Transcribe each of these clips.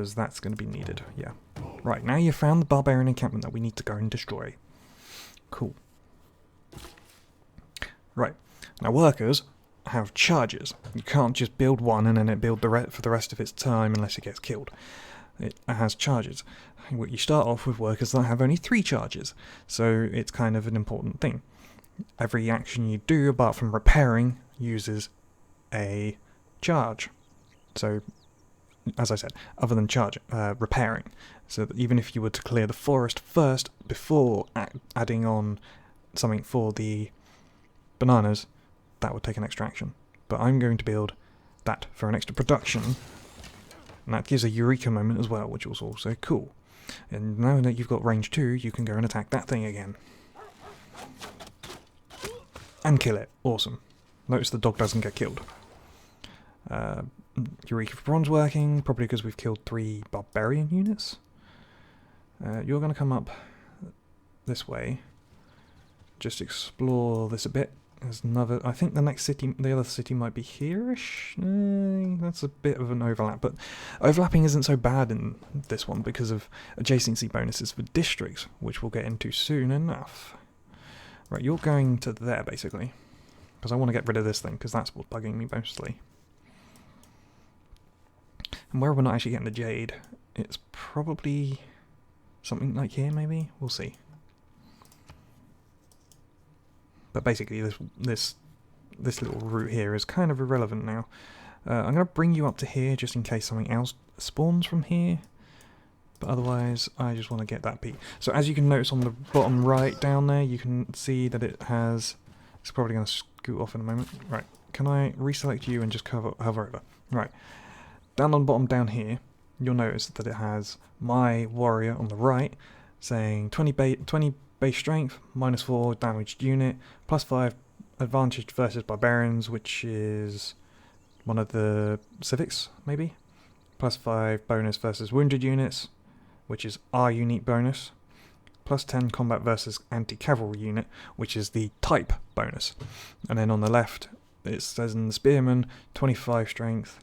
because that's going to be needed. Yeah. Right, now you've found the barbarian encampment that we need to go and destroy. Cool. Right, now workers have charges. You can't just build one and then it build for the rest of its time unless it gets killed. It has charges. You start off with workers that have only 3 charges, so it's kind of an important thing. Every action you do, apart from repairing, uses a charge. So, as I said, other than repairing. So that even if you were to clear the forest first before adding on something for the bananas, that would take an extra action. But I'm going to build that for an extra production, and that gives a eureka moment as well, which was also cool. And now that you've got range 2, you can go and attack that thing again. And kill it. Awesome. Notice the dog doesn't get killed. Eureka for bronze working, probably because we've killed 3 barbarian units. You're going to come up this way. Just explore this a bit. There's another. I think the next city, the other city, might be here-ish. That's a bit of an overlap, but overlapping isn't so bad in this one because of adjacency bonuses for districts, which we'll get into soon enough. Right, you're going to there basically, because I want to get rid of this thing because that's what's bugging me mostly. And where we're not actually getting the jade, it's probably something like here, maybe. We'll see. But basically, this little route here is kind of irrelevant now. I'm going to bring you up to here just in case something else spawns from here. But otherwise, I just want to get that peak. So as you can notice on the bottom right down there, you can see that it has... It's probably going to scoot off in a moment. Right, can I reselect you and just hover over? Right, down on the bottom down here, you'll notice that it has my warrior on the right saying 20 base strength, -4 damaged unit, +5 advantage versus barbarians, which is one of the civics, maybe. +5 bonus versus wounded units, which is our unique bonus. +10 combat versus anti-cavalry unit, which is the type bonus. And then on the left, it says in the spearman, 25 strength,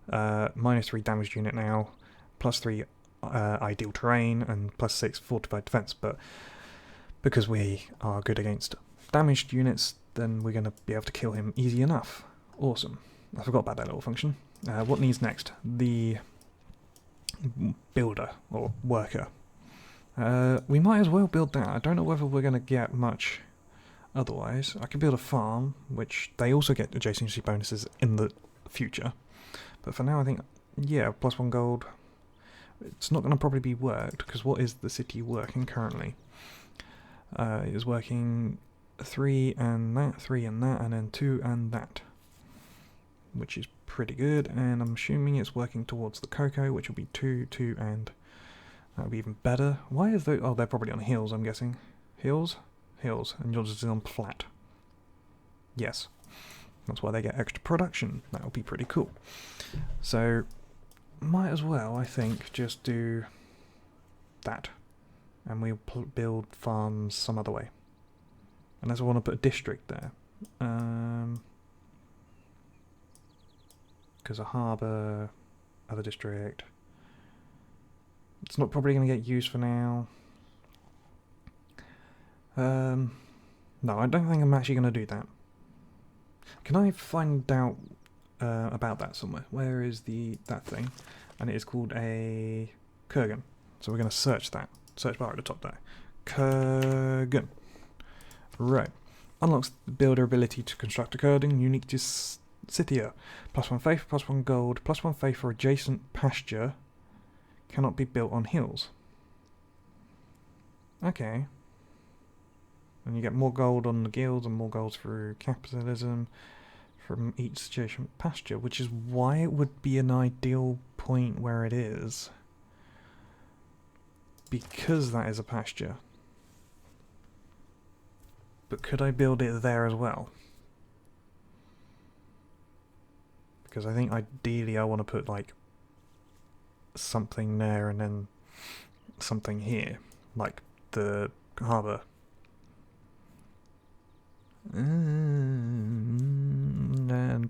-3 damaged unit now, +3 ideal terrain, and +6 fortified defense. But because we are good against damaged units, then we're going to be able to kill him easy enough. Awesome. I forgot about that little function. What needs next? The builder, or worker. We might as well build that. I don't know whether we're going to get much otherwise. I could build a farm, which they also get adjacency bonuses in the future. But for now, I think, yeah, +1 gold. It's not going to probably be worked, because what is the city working currently? It is working 3 and that, 3 and that, and then 2 and that. Which is pretty good, and I'm assuming it's working towards the cocoa, which will be 2, 2, and that would be even better. Why is they? Oh, they're probably on hills, I'm guessing. Hills? Hills, and yours is on flat. Yes. That's why they get extra production. That would be pretty cool. So, might as well, I think, just do that. And we'll build farms some other way. Unless I want to put a district there. Because a harbour, other district. It's not probably going to get used for now. No, I don't think I'm actually going to do that. Can I find out about that somewhere? Where is that thing? And it is called a Kurgan. So we're going to search that. Search bar at the top there. Kurgan. Right. Unlocks the builder ability to construct a Kurgan unique to Scythia. +1 faith, +1 gold, +1 faith for adjacent pasture. Cannot be built on hills. Okay. And you get more gold on the guilds and more gold through capitalism from each adjacent pasture, which is why it would be an ideal point where it is. Because that is a pasture. But could I build it there as well? Because I think ideally I want to put like something there and then something here, like the harbour.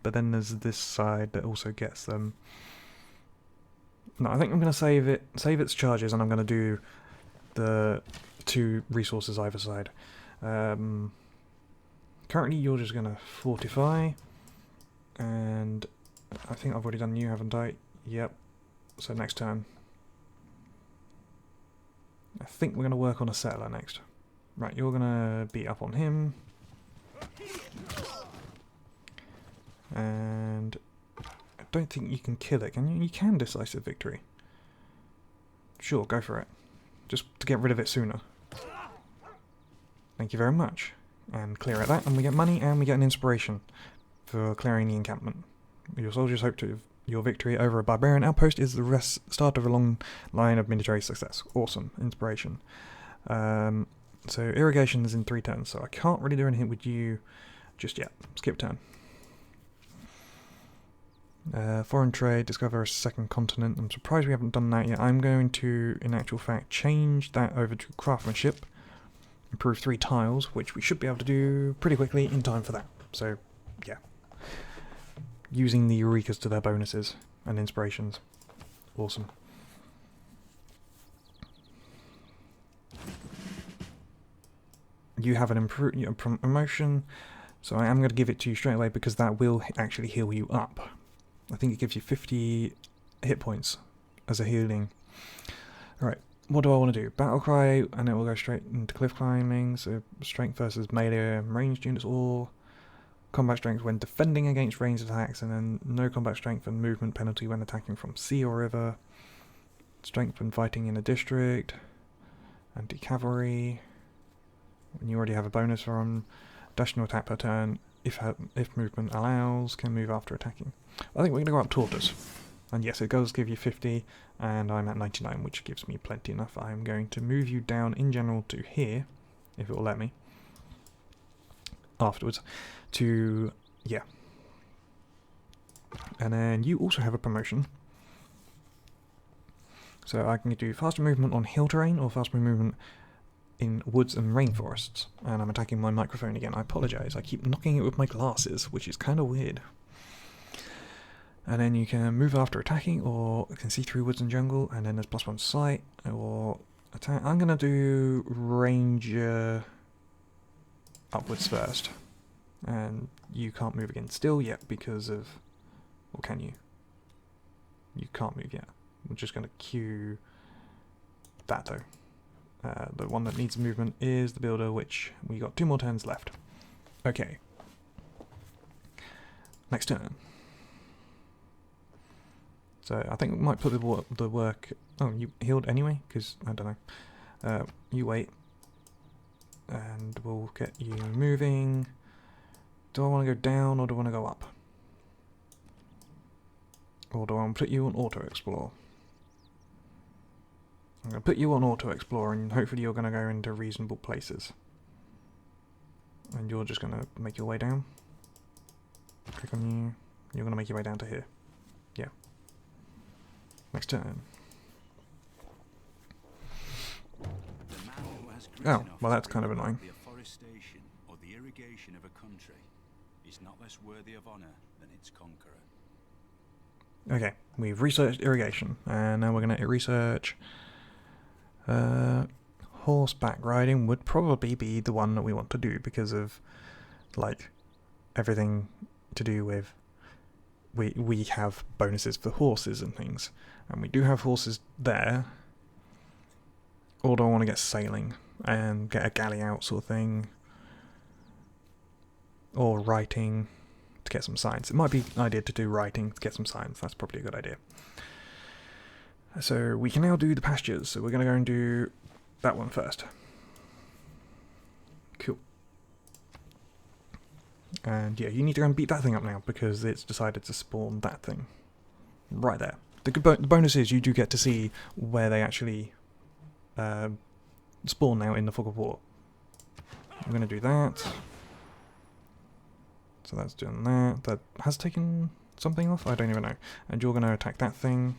But then there's this side that also gets them. No, I think I'm going to save its charges, and I'm going to do the 2 resources either side. Currently, you're just going to fortify, and I think I've already done you, haven't I? Yep. So next turn. I think we're going to work on a settler next. Right, you're going to beat up on him. And I don't think you can kill it, can you? You can decisive victory. Sure, go for it. Just to get rid of it sooner. Thank you very much. And clear at that, and we get money, and we get an inspiration for clearing the encampment. Your soldiers hope to your victory over a barbarian outpost is the start of a long line of military success. Awesome. Inspiration. So irrigation is in 3 turns, so I can't really do anything with you just yet. Skip turn. Foreign trade, discover a second continent. I'm surprised we haven't done that yet. I'm going to, in actual fact, change that over to craftsmanship. Improve 3 tiles, which we should be able to do pretty quickly in time for that. So, yeah. Using the Eurekas to their bonuses and inspirations. Awesome. You have an promotion, so I am going to give it to you straight away because that will actually heal you up. I think it gives you 50 hit points as a healing. Alright, what do I want to do? Battle cry, and it will go straight into cliff climbing, so strength versus melee and ranged units, or combat strength when defending against ranged attacks, and then no combat strength and movement penalty when attacking from sea or river. Strength when fighting in a district. Anti-cavalry. When you already have a bonus from additional attack per turn, if movement allows, can move after attacking. I think we're going to go up tortoise. And yes, it does give you 50, and I'm at 99, which gives me plenty enough. I'm going to move you down in general to here, if it will let me. Afterwards. To, yeah. And then you also have a promotion. So I can do faster movement on hill terrain, or faster movement in woods and rainforests. And I'm attacking my microphone again. I apologise, I keep knocking it with my glasses, which is kind of weird. And then you can move after attacking, or you can see through woods and jungle, and then there's +1 sight, or attack. I'm going to do ranger upwards first. And you can't move again still yet because of... Or can you? You can't move yet. We're just going to queue that though. The one that needs movement is the builder, which we got 2 more turns left. Okay. Next turn. So I think we might put the work... Oh, you healed anyway? Because, I don't know. You wait. And we'll get you moving. Do I want to go down or do I want to go up? Or do I want to put you on auto explore? I'm going to put you on auto explore, and hopefully you're going to go into reasonable places. And you're just going to make your way down. Click on you. You're going to make your way down to here. Yeah. Next turn. Oh, well that's kind of annoying. The afforestation or the irrigation of a country is not less worthy of honour than its conqueror. Okay, we've researched irrigation, and now we're going to research horseback riding would probably be the one that we want to do because of like everything to do with we have bonuses for horses and things, and we do have horses there. Or do I want to get sailing and get a galley out sort of thing, or writing to get some science? It might be an idea to do writing to get some science. That's probably a good idea. So we can now do the pastures, so we're going to go and do that one first. Cool. And yeah, you need to go and beat that thing up now, because it's decided to spawn that thing. Right there. The bonus is you do get to see where they actually spawn now in the Fog of War. I'm going to do that. So that's doing that. That has taken something off? I don't even know. And you're going to attack that thing.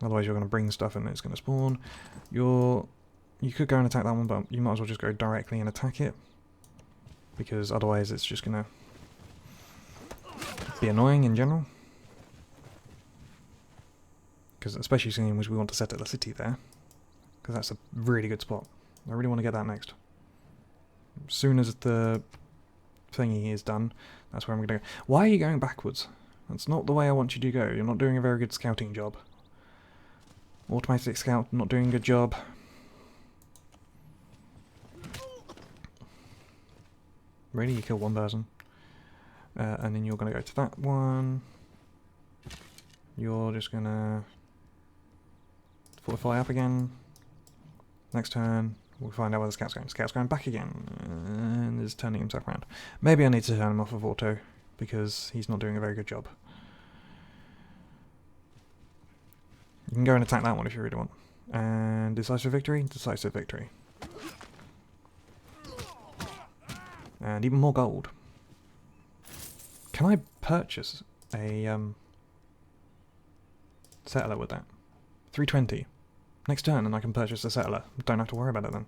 Otherwise you're going to bring stuff and it's going to spawn. You could go and attack that one, but you might as well just go directly and attack it. Because otherwise it's just going to be annoying in general. Because especially seeing as we want to set up the city there. Because that's a really good spot. I really want to get that next. As soon as the thingy is done, that's where I'm going to go. Why are you going backwards? That's not the way I want you to go. You're not doing a very good scouting job. Automatic scout, not doing a good job. Really? You kill one person. And then you're going to go to that one. You're just going to fortify up again. Next turn, we'll find out where the scout's going. Scout's going back again. And is turning himself around. Maybe I need to turn him off of auto, because he's not doing a very good job. You can go and attack that one if you really want. And decisive victory? Decisive victory. And even more gold. Can I purchase a settler with that? 320. Next turn and I can purchase a settler. Don't have to worry about it then.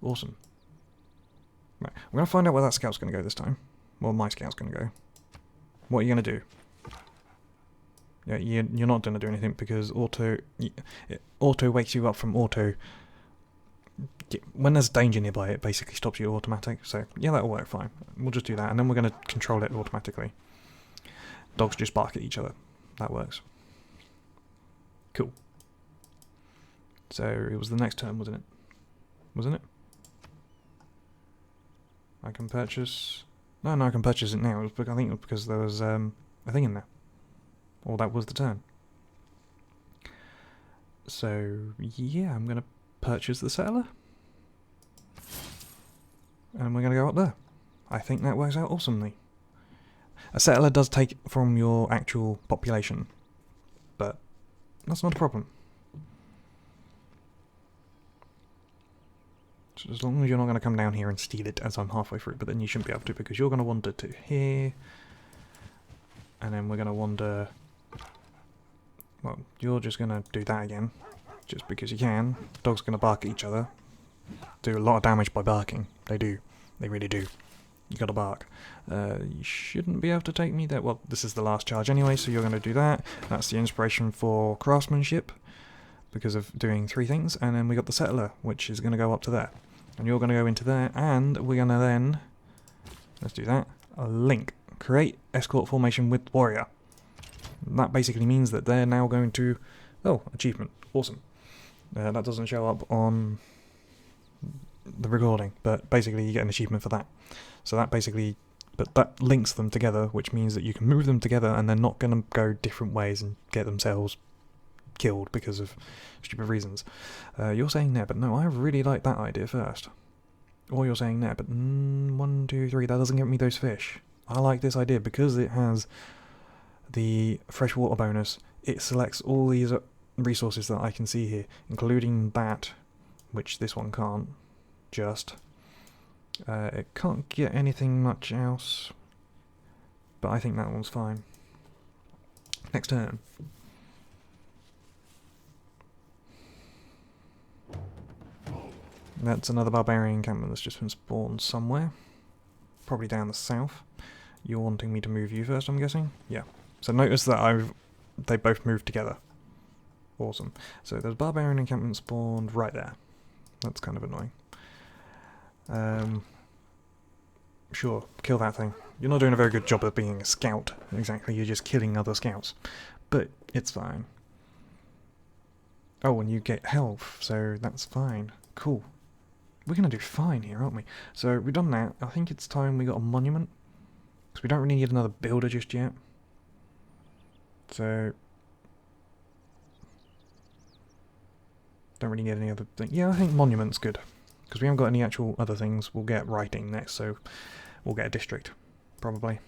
Awesome. Right, we're going to find out where that scout's going to go this time. Well, my scout's going to go. What are you going to do? Yeah, you're not going to do anything because auto wakes you up from auto. When there's danger nearby, it basically stops you automatic. So yeah, that'll work fine. We'll just do that, and then we're going to control it automatically. Dogs just bark at each other. That works. Cool. So it was the next turn, wasn't it? Wasn't it? I can purchase. No, I can purchase it now. I think it was because there was a thing in there. Or that was the turn. So yeah, I'm going to purchase the settler. And we're going to go up there. I think that works out awesomely. A settler does take from your actual population, but that's not a problem. So as long as you're not going to come down here and steal it as I'm halfway through, but then you shouldn't be able to because you're going to wander to here. And then we're going to wander... Well, you're just going to do that again, just because you can. Dogs are going to bark at each other. Do a lot of damage by barking. They do. They really do. You got to bark. You shouldn't be able to take me there. Well, this is the last charge anyway, so you're going to do that. That's the inspiration for craftsmanship, because of doing 3 things. And then we got the settler, which is going to go up to there. And you're going to go into there, and we're going to then... Let's do that. A link. Create escort formation with warrior. That basically means that they're now going to... Oh, achievement. Awesome. That doesn't show up on the recording, but basically you get an achievement for that. So that basically... But that links them together, which means that you can move them together and they're not going to go different ways and get themselves killed because of stupid reasons. You're saying there, but no, I really like that idea first. Or you're saying there, but 1, 2, 3, that doesn't get me those fish. I like this idea because it has the freshwater bonus. It selects all these resources that I can see here, including that, which this one can't, just. It can't get anything much else, but I think that one's fine. Next turn. That's another barbarian encampment that's just been spawned somewhere. Probably down the south. You're wanting me to move you first, I'm guessing? Yeah. So notice that they both moved together. Awesome. So there's barbarian encampment spawned right there. That's kind of annoying. Sure, kill that thing. You're not doing a very good job of being a scout, exactly. You're just killing other scouts. But it's fine. Oh, and you get health, so that's fine. Cool. We're going to do fine here, aren't we? So we've done that. I think it's time we got a monument. Because we don't really need another builder just yet. So... Don't really need any other thing. Yeah, I think monument's good. Because we haven't got any actual other things. We'll get writing next, so we'll get a district. Probably.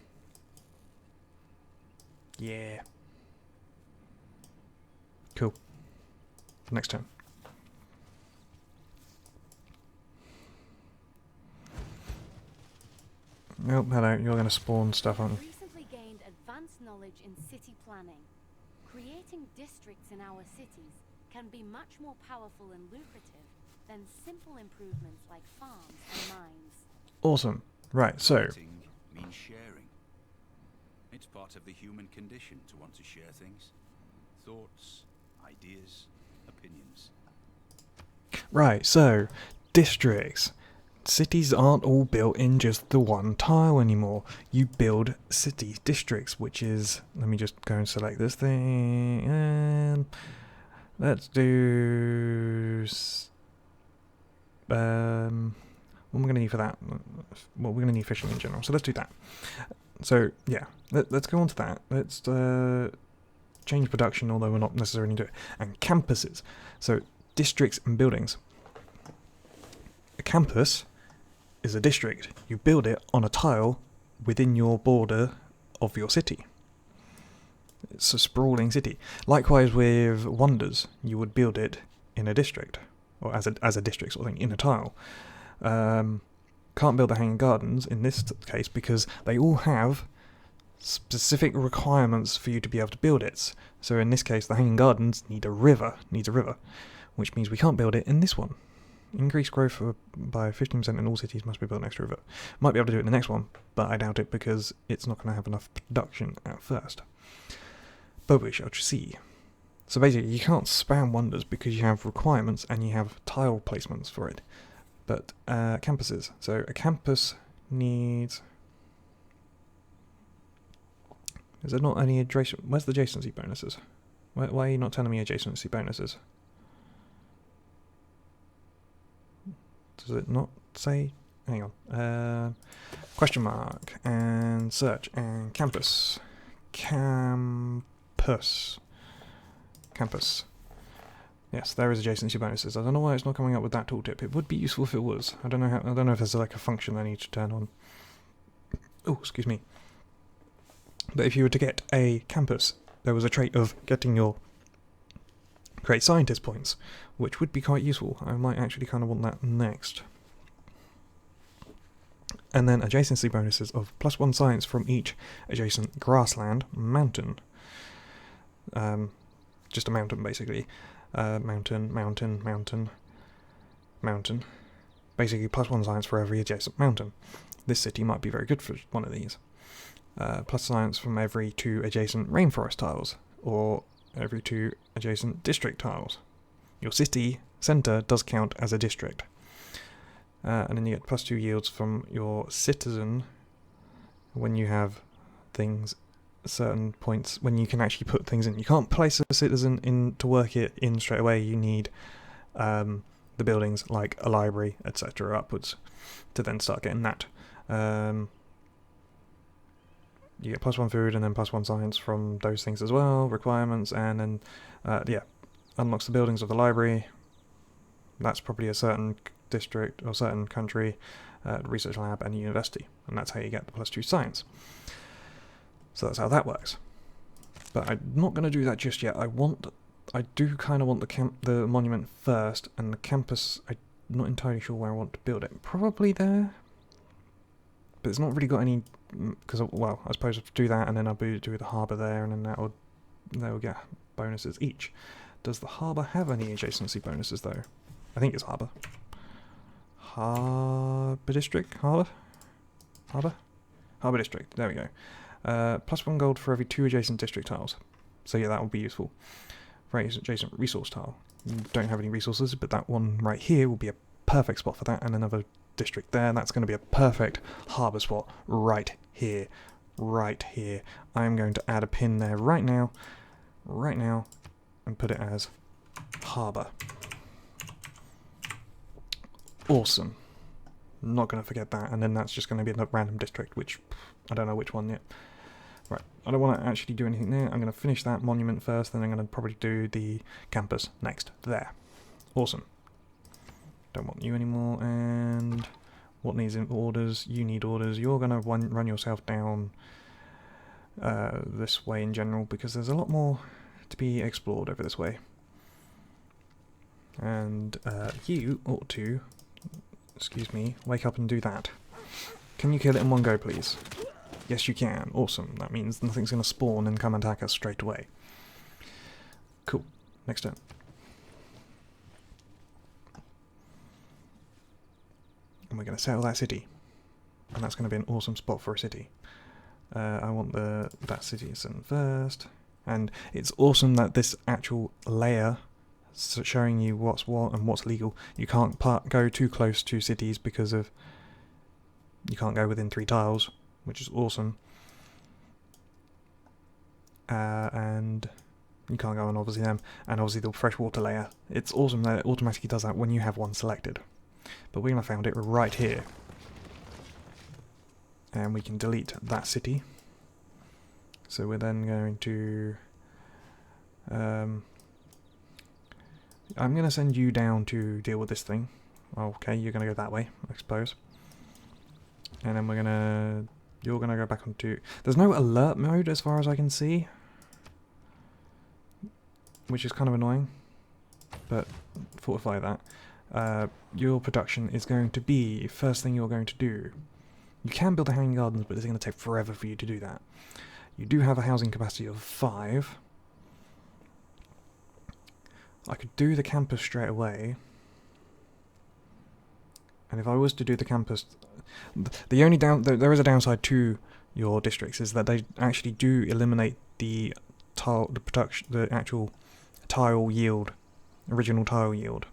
Yeah. Cool. Next turn. Oh, hello, you're going to spawn stuff on. Recently gained advanced knowledge in city planning. Creating districts in our cities can be much more powerful and lucrative than simple improvements like farms and mines. Awesome. Right, so... Eating means sharing. It's part of the human condition to want to share things. Thoughts, Ideas, opinions. Right, so, districts. Cities aren't all built in just the one tile anymore. You build city districts, which is... Let me just go and select this thing, and... Let's do... what am I going to need for that? Well, we're going to need fishing in general, so let's do that. So, yeah, let's go on to that. Let's change production, although we're not necessarily doing it. And campuses. So, districts and buildings. A campus is a district. You build it on a tile within your border of your city. It's a sprawling city. Likewise with wonders, you would build it in a district, or as a district sort of thing, in a tile. Can't build the Hanging Gardens in this case because they all have specific requirements for you to be able to build it. So in this case, the Hanging Gardens needs a river, which means we can't build it in this one. Increase growth by 15% in all cities must be built next to a river. Might be able to do it in the next one, but I doubt it because it's not going to have enough production at first. But we shall see. So basically, you can't spam wonders because you have requirements and you have tile placements for it. But campuses. So a campus needs... Is there not any adjacent... Where's the adjacency bonuses? Why are you not telling me adjacency bonuses? Does it not say... Hang on. Question mark. And search. And campus. Campus. Yes, there is adjacency bonuses. I don't know why it's not coming up with that tooltip. It would be useful if it was. I don't know if there's like a function I need to turn on. Oh, excuse me. But if you were to get a campus, there was a trait of getting your great scientist points, which would be quite useful. I might actually kind of want that next. And then adjacency bonuses of +1 science from each adjacent grassland mountain. Just a mountain, basically. Mountain. Basically, +1 science for every adjacent mountain. This city might be very good for one of these. Plus science from every 2 adjacent rainforest tiles, or every 2 adjacent district tiles. Your city centre does count as a district. And then you get +2 yields from your citizen when you have things, certain points, when you can actually put things in. You can't place a citizen in to work it in straight away. You need the buildings like a library, etc. upwards to then start getting that. You get +1 food and then +1 science from those things as well, requirements, and then, unlocks the buildings of the library. That's probably a certain district or certain country, research lab and university, and that's how you get the +2 science. So that's how that works. But I'm not going to do that just yet. I do kind of want the monument first, and the campus, I'm not entirely sure where I want to build it. Probably there. But it's not really got any, because, well, I suppose I'll do that, and then I'll do the harbour there, and then they will get bonuses each. Does the harbour have any adjacency bonuses, though? I think it's harbour. Harbour district? Harbour district, there we go. +1 gold for every 2 adjacent district tiles. So yeah, that will be useful. For each adjacent resource tile. You don't have any resources, but that one right here will be a perfect spot for that, and another district there. That's going to be a perfect harbour spot right here. Right here. I'm going to add a pin there right now, and put it as harbour. Awesome. Not going to forget that, and then that's just going to be a random district, which I don't know which one yet. Right, I don't want to actually do anything there. I'm going to finish that monument first, then I'm going to probably do the campus next. There. Awesome. Don't want you anymore, and what needs orders? You need orders. You're going to run yourself down this way in general, because there's a lot more to be explored over this way. And you ought to, excuse me, wake up and do that. Can you kill it in one go, please? Yes, you can. Awesome. That means nothing's going to spawn and come attack us straight away. Cool. Next turn. And we're going to settle that city. And that's going to be an awesome spot for a city. I want that citizen first. And it's awesome that this actual layer showing you what's what and what's legal. You can't go too close to cities because of you can't go within 3 tiles, which is awesome. And you can't go on obviously them, and obviously the freshwater layer. It's awesome that it automatically does that when you have one selected. But we have found it right here. And we can delete that city. So we're then going to I'm going to send you down to deal with this thing. Okay, you're going to go that way, I suppose. And then you're going to go back onto... There's no alert mode as far as I can see, which is kind of annoying, but fortify that. Your production is going to be first thing you're going to do. You can build the hanging gardens, but it's going to take forever for you to do that. You do have a housing capacity of 5. I could do the campus straight away. And if I was to do the campus... The only there is a downside to your districts, is that they actually do eliminate the actual tile yield, original tile yield.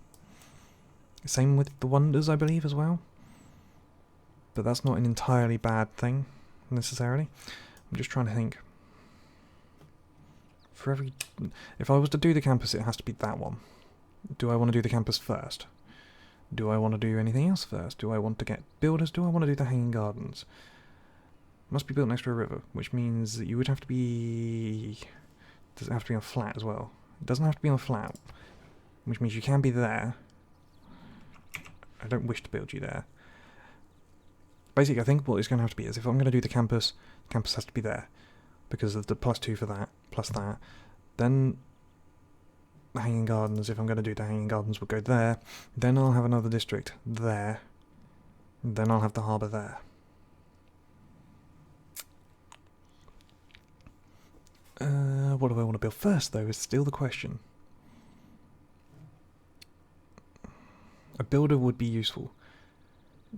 Same with the wonders, I believe, as well. But that's not an entirely bad thing, necessarily. I'm just trying to think. If I was to do the campus, it has to be that one. Do I want to do the campus first? Do I want to do anything else first? Do I want to get builders? Do I want to do the hanging gardens? Must be built next to a river, which means that you would have to be... Does it have to be on a flat as well? It doesn't have to be on a flat, which means you can be there. I don't wish to build you there. Basically, I think what it's going to have to be is, if I'm going to do the campus has to be there, because of the +2 for that, plus that. Then the hanging gardens, if I'm going to do the hanging gardens, will go there. Then I'll have another district there. Then I'll have the harbour there. What do I want to build first, though, is still the question. A builder would be useful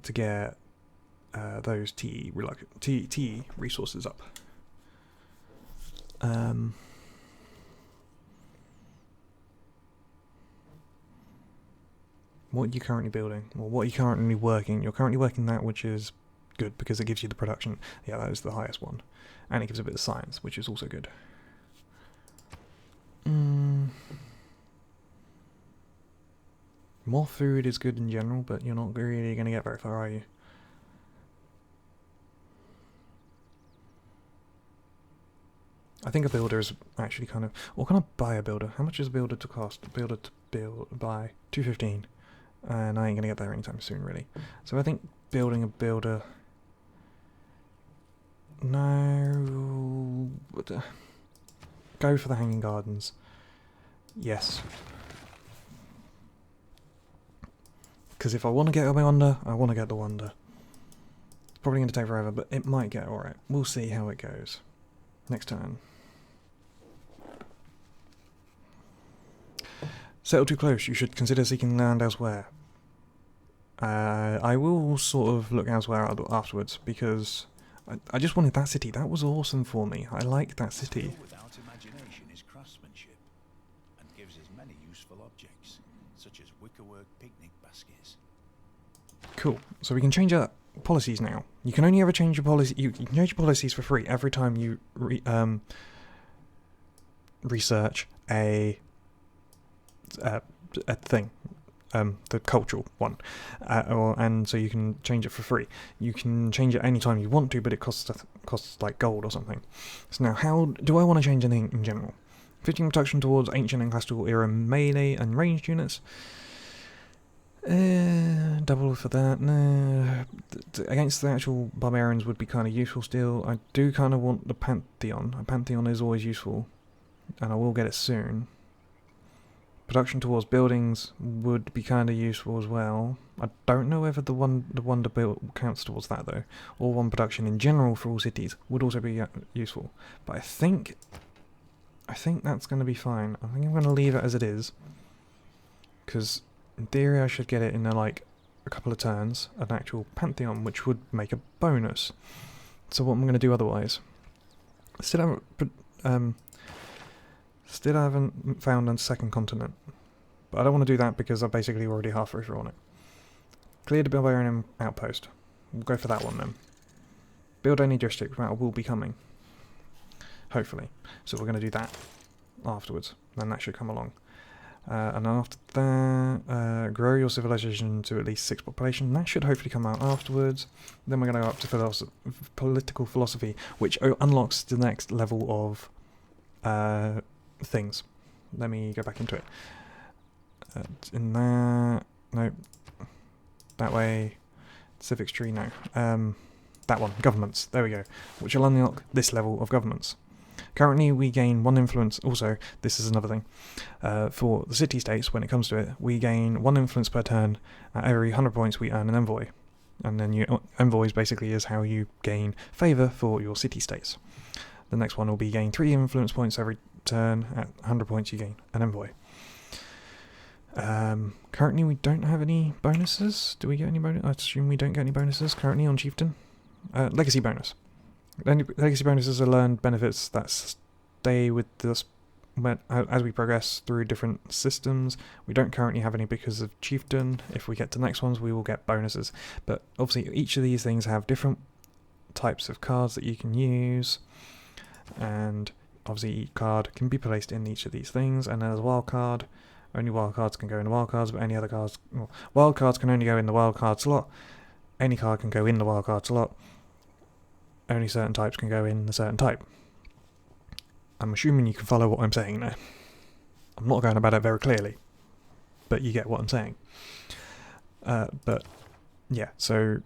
to get those T resources up. What are you currently building? Well, what are you currently working? You're currently working that, which is good because it gives you the production. Yeah, that is the highest one. And it gives a bit of science, which is also good. More food is good in general, but you're not really going to get very far, are you? I think a builder is actually kind of... Or can I buy a builder? How much is a builder to cost? A builder to buy $2.15. And I ain't going to get there anytime soon, really. So I think building a builder... No... Go for the hanging gardens. Yes. Because if I want to get my wonder, I want to get the wonder. It's probably going to take forever, but it might get alright. We'll see how it goes. Next turn. Settle too close. You should consider seeking land elsewhere. I will sort of look elsewhere afterwards, because I just wanted that city. That was awesome for me. I like that city. Without imagination is craftsmanship, and gives us many useful objects, such as wickerwork picnic baskets. Cool. So we can change our policies now. You can only ever change your policy. You can change your policies for free every time you research a thing, the cultural one, and so you can change it for free. You can change it anytime you want to, but it costs like gold or something. So now, how do I want to change anything in general? 15 protection towards ancient and classical era melee and ranged units. Double for that. No, against the actual barbarians would be kind of useful still. I do kind of want the Pantheon. A Pantheon is always useful, and I will get it soon. Production towards buildings would be kind of useful as well. I don't know whether the wonder build counts towards that though. Or one production in general for all cities would also be useful. But I think that's going to be fine. I think I'm going to leave it as it is, because in theory I should get it in like a couple of turns, an actual Pantheon, which would make a bonus. So what I'm going to do otherwise, still have Still haven't found a second continent. But I don't want to do that because I'm basically already halfway through on it. Cleared a barbarian outpost. We'll go for that one then. Build any district, that will be coming. Hopefully. So we're going to do that afterwards. Then that should come along. And after that, grow your civilization to at least 6 population. That should hopefully come out afterwards. Then we're going to go up to political philosophy, which unlocks the next level of things. Let me go back into it. In that, no, that way, civics tree, no. That one, governments, there we go, which will unlock this level of governments. Currently we gain 1 influence, also, this is another thing, for the city-states, when it comes to it, we gain 1 influence per turn. At every 100 points we earn an envoy. And then envoys basically is how you gain favour for your city-states. The next one will be gain 3 influence points every turn. At 100 points you gain an envoy. Currently we don't have any bonuses. Do we get any bonus? I assume we don't get any bonuses currently on Chieftain. Legacy bonus. Legacy bonuses are learned benefits that stay with us as we progress through different systems. We don't currently have any because of Chieftain. If we get to the next ones we will get bonuses. But obviously each of these things have different types of cards that you can use. And obviously each card can be placed in each of these things. And there's a wild card. Only wild cards can go in the wild cards, but any other cards... Well, wild cards can only go in the wild card slot. Any card can go in the wild card slot. Only certain types can go in the certain type. I'm assuming you can follow what I'm saying there. I'm not going about it very clearly, but you get what I'm saying. But, yeah, so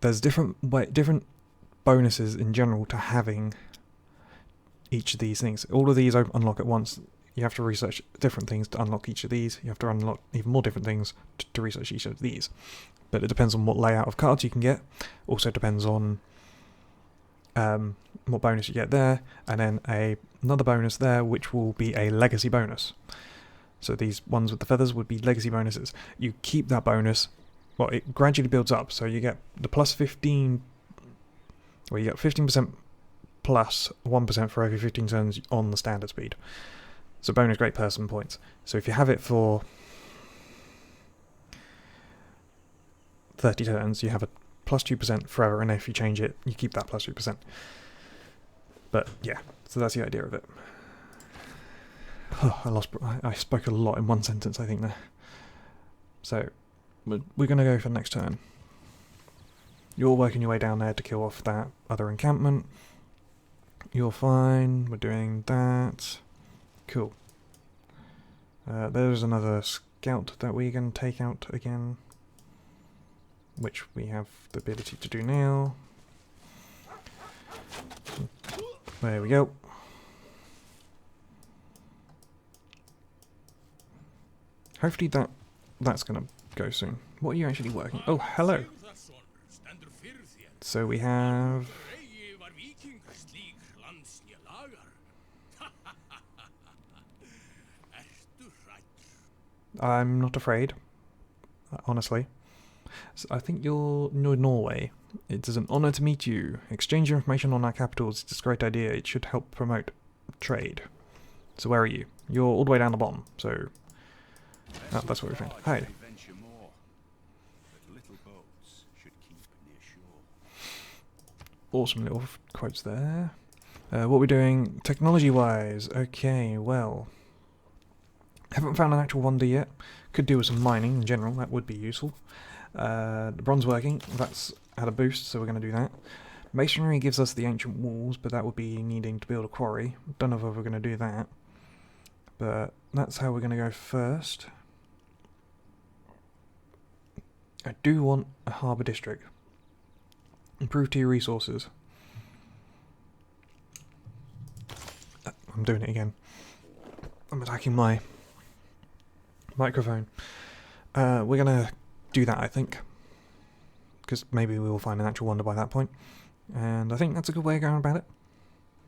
there's different bonuses in general to having each of these things. All of these unlock at once. You have to research different things to unlock each of these. You have to unlock even more different things to research each of these. But it depends on what layout of cards you can get. Also depends on what bonus you get there. And then another bonus there, which will be a legacy bonus. So these ones with the feathers would be legacy bonuses. You keep that bonus. Well, it gradually builds up. So you get the plus 15... Well, you get 15% plus 1% for every 15 turns on the standard speed. So bonus great person points. So if you have it for 30 turns, you have a plus 2% forever, and if you change it, you keep that plus 2%. But yeah, so that's the idea of it. Oh, I spoke a lot in one sentence, I think, there. So we're going to go for next turn. You're working your way down there to kill off that other encampment. You're fine. We're doing that. Cool. There's another scout that we can take out again, which we have the ability to do now. There we go. Hopefully that's gonna go soon. What are you actually working? Oh, hello. So we have... I'm not afraid, honestly. So I think you're Norway. It is an honour to meet you. Exchange information on our capitals. It's a great idea. It should help promote trade. So where are you? You're all the way down the bottom. So that's what we found. Hi. Awesome little quotes there. What we're doing technology-wise. Okay, well. Haven't found an actual wonder yet. Could do with some mining in general, that would be useful. The bronze working, that's had a boost, so we're going to do that. Masonry gives us the ancient walls, but that would be needing to build a quarry. Don't know if we're going to do that. But that's how we're going to go first. I do want a harbour district. Improve tier resources. I'm doing it again. I'm attacking my microphone. We're going to do that, I think. Because maybe we will find an actual wonder by that point. And I think that's a good way of going about it.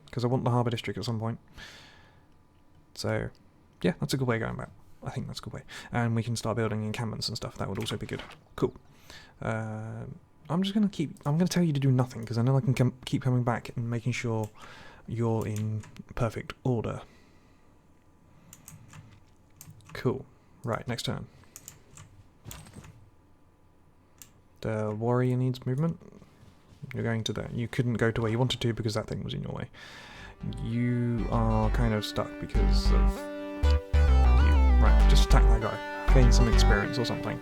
Because I want the harbour district at some point. So, yeah, that's a good way of going about it. I think that's a good way. And we can start building encampments and stuff. That would also be good. Cool. I'm just going to I'm going to tell you to do nothing. Because I know I can keep coming back and making sure you're in perfect order. Cool. Right, next turn. The warrior needs movement. You're going to that. You couldn't go to where you wanted to because that thing was in your way. You are kind of stuck because of you. Right, just attack that guy. Gain some experience or something.